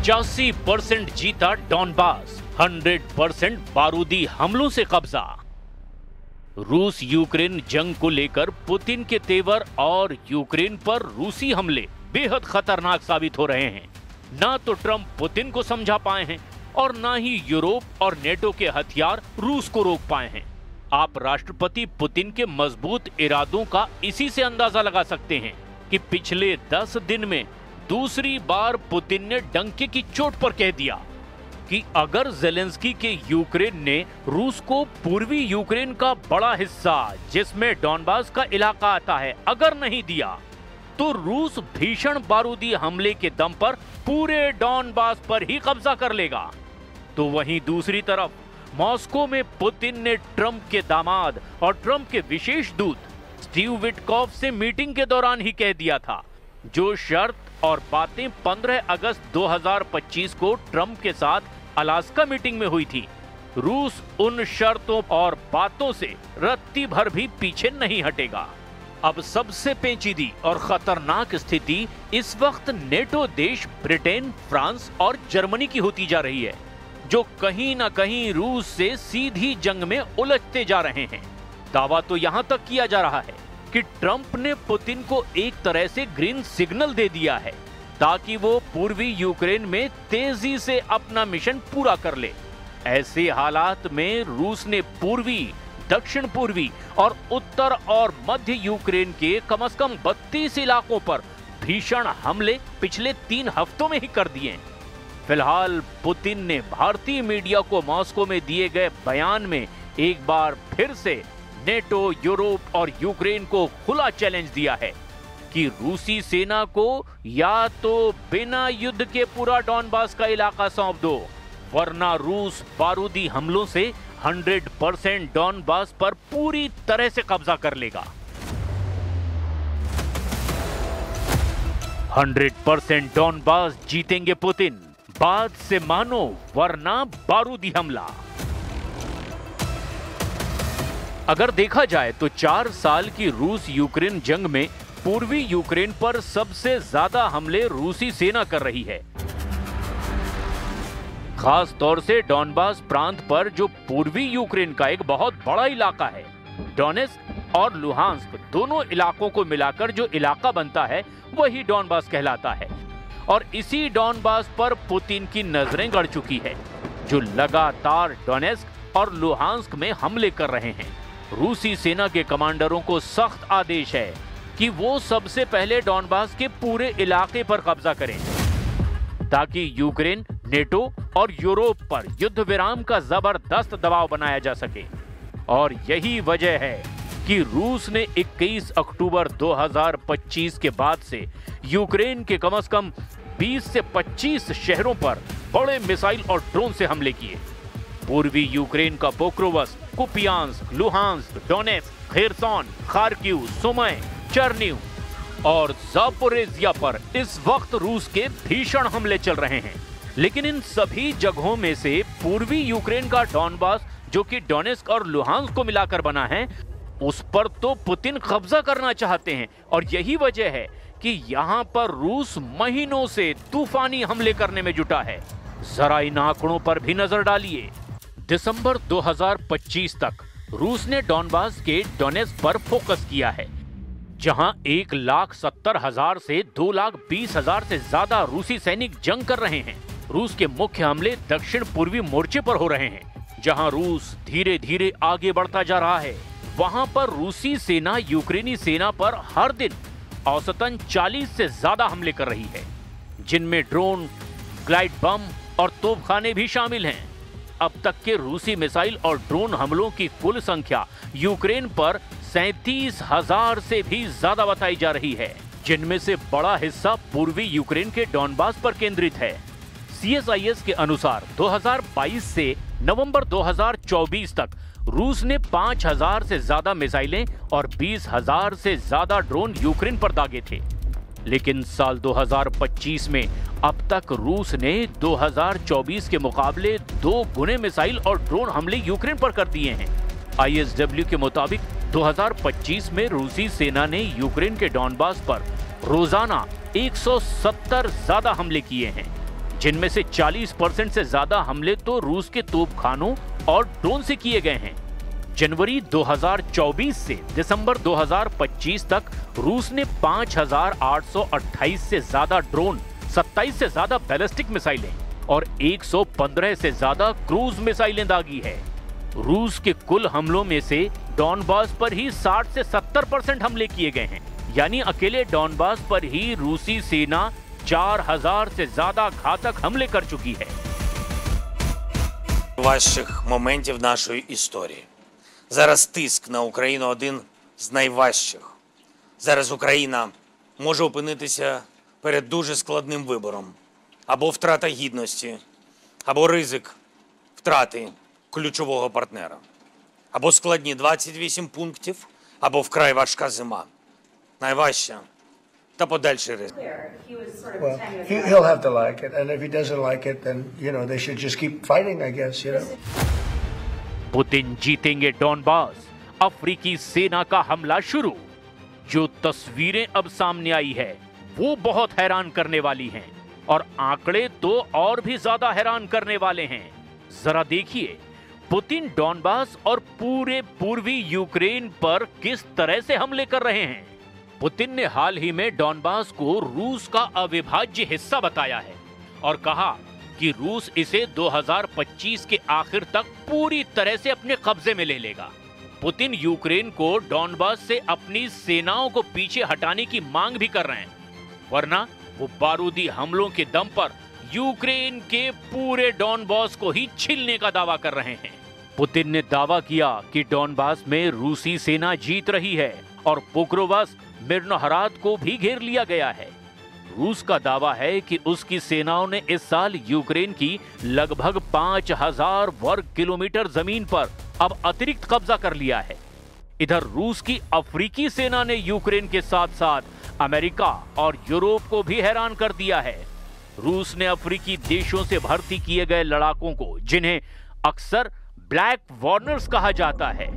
%80 जीता डॉनबास, 100% बारूदी हमलों से कब्जा। रूस यूक्रेन जंग को लेकर पुतिन के तेवर और यूक्रेन पर रूसी हमले बेहद खतरनाक साबित हो रहे हैं। ना तो ट्रंप पुतिन को समझा पाए हैं और ना ही यूरोप और नेटो के हथियार रूस को रोक पाए हैं। आप राष्ट्रपति पुतिन के मजबूत इरादों का इसी से अंदाजा लगा सकते हैं कि पिछले 10 दिन में दूसरी बार पुतिन ने डंके की चोट पर कह दिया कि अगर जेलेंस्की के यूक्रेन ने रूस को पूर्वी यूक्रेन का बड़ा हिस्सा, जिसमें डॉनबास का इलाका आता है, अगर नहीं दिया तो रूस भीषण बारूदी हमले के दम पर पूरे डॉनबास पर ही कब्जा कर लेगा। तो वहीं दूसरी तरफ मॉस्को में पुतिन ने ट्रंप के दामाद और ट्रंप के विशेष दूत स्टीव विटकॉफ से मीटिंग के दौरान ही कह दिया था, जो शर्त और बातें 15 अगस्त 2025 को ट्रंप के साथ अलास्का मीटिंग में हुई थी, रूस उन शर्तों और बातों से रत्ती भर भी पीछे नहीं हटेगा। अब सबसे पेचीदी और खतरनाक स्थिति इस वक्त नेटो देश ब्रिटेन, फ्रांस और जर्मनी की होती जा रही है, जो कहीं ना कहीं रूस से सीधी जंग में उलझते जा रहे हैं। दावा तो यहां तक किया जा रहा है कि ट्रंप ने पुतिन को एक तरह से ग्रीन सिग्नल दे दिया है ताकि वो पूर्वी यूक्रेन में तेजी से अपना मिशन पूरा कर ले। ऐसे हालात में रूस ने पूर्वी, दक्षिण पूर्वी और उत्तर और मध्य यूक्रेन के कम से कम 32 इलाकों पर भीषण हमले पिछले 3 हफ्तों में ही कर दिए। फिलहाल पुतिन ने भारतीय मीडिया को मॉस्को में दिए गए बयान में एक बार फिर से नेटो, यूरोप और यूक्रेन को खुला चैलेंज दिया है कि रूसी सेना को या तो बिना युद्ध के पूरा डॉनबास का इलाका सौंप दो, वरना रूस बारूदी हमलों से 100% डॉनबास पर पूरी तरह से कब्जा कर लेगा। 100% डॉनबास जीतेंगे पुतिन, बात से मानो वरना बारूदी हमला। अगर देखा जाए तो 4 साल की रूस यूक्रेन जंग में पूर्वी यूक्रेन पर सबसे ज्यादा हमले रूसी सेना कर रही है। खास तौर से डॉनबास प्रांत पर, जो पूर्वी यूक्रेन का एक बहुत बड़ा इलाका है। डोनेस्क और लुहांस्क दोनों इलाकों को मिलाकर जो इलाका बनता है वही डॉनबास कहलाता है। और इसी डॉनबास पर पुतिन की नजरें गड़ चुकी है, जो लगातार डोनेस्क और लुहांस्क में हमले कर रहे हैं। रूसी सेना के कमांडरों को सख्त आदेश है कि वो सबसे पहले डॉनबास के पूरे इलाके पर कब्जा करें ताकि यूक्रेन, नेटो और यूरोप पर युद्ध विराम का जबरदस्त दबाव बनाया जा सके। और यही वजह है कि रूस ने 21 अक्टूबर 2025 के बाद से यूक्रेन के कम से कम 20 से 25 शहरों पर बड़े मिसाइल और ड्रोन से हमले किए। पूर्वी यूक्रेन का Pokrovsk, Kupiansk, Luhansk, Donetsk, Kherson, Kharkiv, Sumy, Chernihiv और जापोरेजिया पर इस वक्त रूस के भीषण हमले चल रहे हैं। लेकिन इन सभी जगहों में से पूर्वी यूक्रेन का डॉनबास, जो कि डोनेस्क और लुहांस्क को मिलाकर बना है, उस पर तो पुतिन कब्जा करना चाहते हैं। और यही वजह है कि यहां पर रूस महीनों से तूफानी हमले करने में जुटा है। जरा इन आंकड़ों पर भी नजर डालिए। दिसंबर 2025 तक रूस ने डॉनबास के डोनेस्क पर फोकस किया है, जहां 1,70,000 से 2,20,000 से ज्यादा रूसी सैनिक जंग कर रहे हैं। रूस के मुख्य हमले दक्षिण पूर्वी मोर्चे पर हो रहे हैं, जहां रूस धीरे धीरे आगे बढ़ता जा रहा है। वहां पर रूसी सेना यूक्रेनी सेना पर हर दिन औसतन 40 से ज्यादा हमले कर रही है, जिनमें ड्रोन, ग्लाइड बम और तोपखाने भी शामिल हैं। अब तक के रूसी मिसाइल और ड्रोन हमलों की कुल संख्या यूक्रेन पर 37,000 से भी ज्यादा बताई जा रही है, जिनमें से बड़ा हिस्सा पूर्वी यूक्रेन के डॉनबास पर केंद्रित है। CSIS के अनुसार 2022 से नवंबर 2024 तक रूस ने 5,000 से ज्यादा मिसाइलें और 20,000 से ज्यादा ड्रोन यूक्रेन पर दागे थे। लेकिन साल 2025 में अब तक रूस ने 2024 के मुकाबले 2 गुने मिसाइल और ड्रोन हमले यूक्रेन पर कर दिए हैं। ISW के मुताबिक 2025 में रूसी सेना ने यूक्रेन के डॉनबास पर रोजाना 170 ज्यादा हमले किए हैं, जिनमें से 40% से ज्यादा हमले तो रूस के तोपखानों और ड्रोन से किए गए हैं। जनवरी 2024 से दिसंबर 2025 तक रूस ने 5,828 से ज्यादा ड्रोन, 27 से ज्यादा बैलिस्टिक मिसाइलें और 115 से ज्यादा क्रूज मिसाइलें दागी है। रूस के कुल हमलों में से डॉनबास पर ही 60 से 70% हमले किए गए हैं, यानी अकेले डॉनबास पर ही रूसी सेना 4,000 से ज्यादा घातक हमले कर चुकी है। Важчих моментів нашої історії. Зараз тиск на Україну один з найважчих. Зараз Україна може опинитися перед дуже складним вибором. Або втрата гідності, або ризик втрати ключового партнера. Або складні 28 пунктів, або вкрай важка зима. Найважча та подальший ризик. Well, he'll have to like it, and if he doesn't like it, then they should just keep fighting, I guess. Putin जीतेंगे डॉनबास, अफ्रीकी सेना का हमला शुरू। जो तस्वीरें अब सामने आई है वो बहुत हैरान करने वाली हैं और आंकड़े तो और भी ज्यादा हैरान करने वाले हैं। जरा देखिए पुतिन डॉनबास और पूरे पूर्वी यूक्रेन पर किस तरह से हमले कर रहे हैं। पुतिन ने हाल ही में डॉनबास को रूस का अविभाज्य हिस्सा बताया है और कहा कि रूस इसे 2025 के आखिर तक पूरी तरह से अपने कब्जे में ले लेगा। पुतिन यूक्रेन को डॉनबास से अपनी सेनाओं को पीछे हटाने की मांग भी कर रहे हैं, वरना वो बारूदी हमलों के दम पर यूक्रेन के पूरे डॉनबास को ही छीलने का दावा कर रहे हैं। पुतिन ने दावा किया कि डॉनबास में रूसी सेना जीत रही है और पोक्रोवस्क, मिर्नोहराद को भी घेर लिया गया है। रूस का दावा है कि उसकी सेनाओं ने इस साल यूक्रेन की लगभग 5,000 वर्ग किलोमीटर जमीन पर अब अतिरिक्त कब्जा कर लिया है। इधर रूस की अफ्रीकी सेना ने यूक्रेन के साथ साथ अमेरिका और यूरोप को भी हैरान कर दिया है। रूस ने अफ्रीकी देशों से भर्ती किए गए लड़ाकों को, जिन्हें अक्सर ब्लैक वार्नर्स कहा जाता है,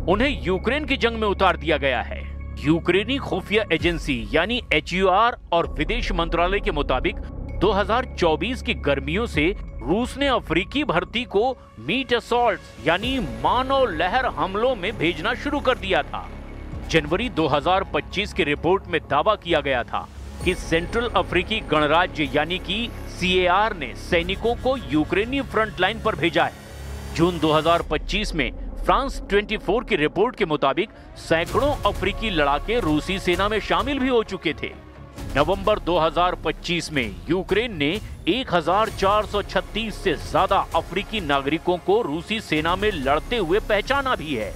उन्हें यूक्रेन की जंग में उतार दिया गया है। यूक्रेनी खुफिया एजेंसी यानी HUR और विदेश मंत्रालय के मुताबिक 2024 की गर्मियों से रूस ने अफ्रीकी भर्ती को मीट असॉल्ट यानी मानव लहर हमलों में भेजना शुरू कर दिया था। जनवरी 2025 की रिपोर्ट में दावा किया गया था कि सेंट्रल अफ्रीकी गणराज्य यानी कि CAR ने सैनिकों को यूक्रेनी फ्रंट लाइन पर भेजा है। जून 2025 में फ्रांस 24 की रिपोर्ट के मुताबिक सैकड़ों अफ्रीकी लड़ाके रूसी सेना में शामिल भी हो चुके थे। नवंबर 2025 में यूक्रेन ने 1,436 से ज्यादा अफ्रीकी नागरिकों को रूसी सेना में लड़ते हुए पहचाना भी है।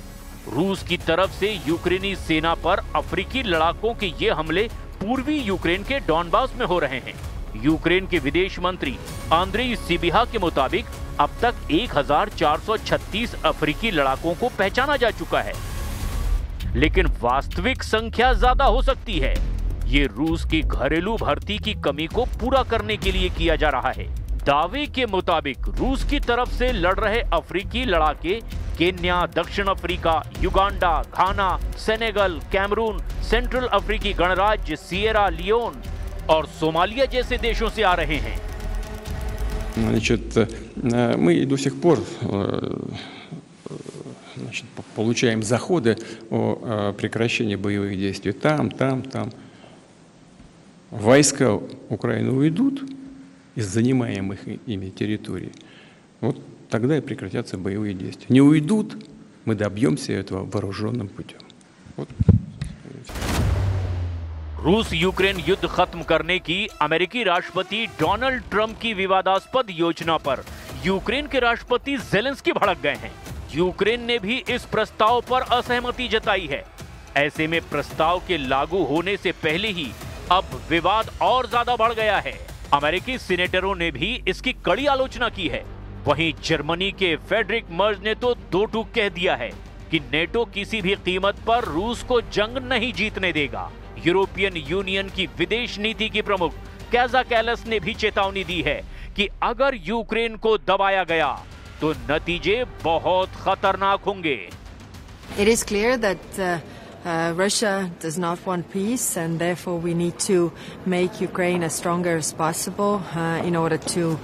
रूस की तरफ से यूक्रेनी सेना पर अफ्रीकी लड़ाकों के ये हमले पूर्वी यूक्रेन के डॉनबास में हो रहे हैं। यूक्रेन के विदेश मंत्री आंद्रेई सिबिहा के मुताबिक अब तक 1,436 अफ्रीकी लड़ाकों को पहचाना जा चुका है, लेकिन वास्तविक संख्या ज्यादा हो सकती है। ये रूस की घरेलू भर्ती की कमी को पूरा करने के लिए किया जा रहा है। दावे के मुताबिक रूस की तरफ से लड़ रहे अफ्रीकी लड़ाके केन्या, दक्षिण अफ्रीका, युगांडा, घाना, सेनेगल, कैमरून, सेंट्रल अफ्रीकी गणराज्य, सिएरा लियोन और सोमालिया जैसे देशों से आ रहे हैं। Значит, мы до сих пор получаем заходы о прекращении боевых действий там. Войска Украины уйдут из занимаемых ими территорий. Вот тогда и прекратятся боевые действия. Не уйдут, мы добьемся этого вооруженным путем. Вот. रूस यूक्रेन युद्ध खत्म करने की अमेरिकी राष्ट्रपति डोनाल्ड ट्रंप की विवादास्पद योजना पर यूक्रेन के राष्ट्रपति ज़ेलेंस्की भड़क गए हैं। यूक्रेन ने भी इस प्रस्ताव पर असहमति जताई है। ऐसे में प्रस्ताव के लागू होने से पहले ही अब विवाद और ज्यादा बढ़ गया है। अमेरिकी सीनेटरों ने भी इसकी कड़ी आलोचना की है। वहीं जर्मनी के फ्रेडरिक मर्ज ने तो दो टूक कह दिया है कि नेटो किसी भी कीमत पर रूस को जंग नहीं जीतने देगा। यूरोपियन यूनियन की विदेश नीति की प्रमुख काजा कैलस ने भी चेतावनी दी है कि अगर यूक्रेन को दबाया गया तो नतीजे बहुत खतरनाक होंगे। It is clear that Russia does not want peace, and therefore we need to make Ukraine as stronger as possible in order to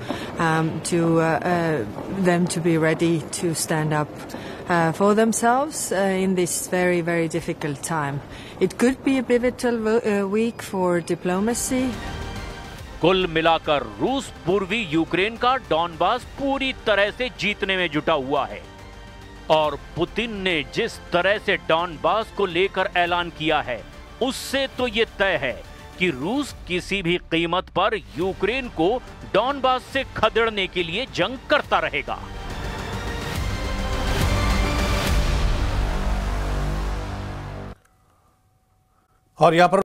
them to be ready to stand up for themselves in this very, very difficult time. It could be a pivotal week for diplomacy. कुल मिलाकर रूस पूर्वी Ukraine का Donbas पूरी तरह से जीतने में जुटा हुआ है और पुतिन ने जिस तरह से डॉनबास को लेकर ऐलान किया है उससे तो ये तय है कि रूस किसी भी कीमत पर यूक्रेन को डॉनबास से खदेड़ने के लिए जंग करता रहेगा। और यहां पर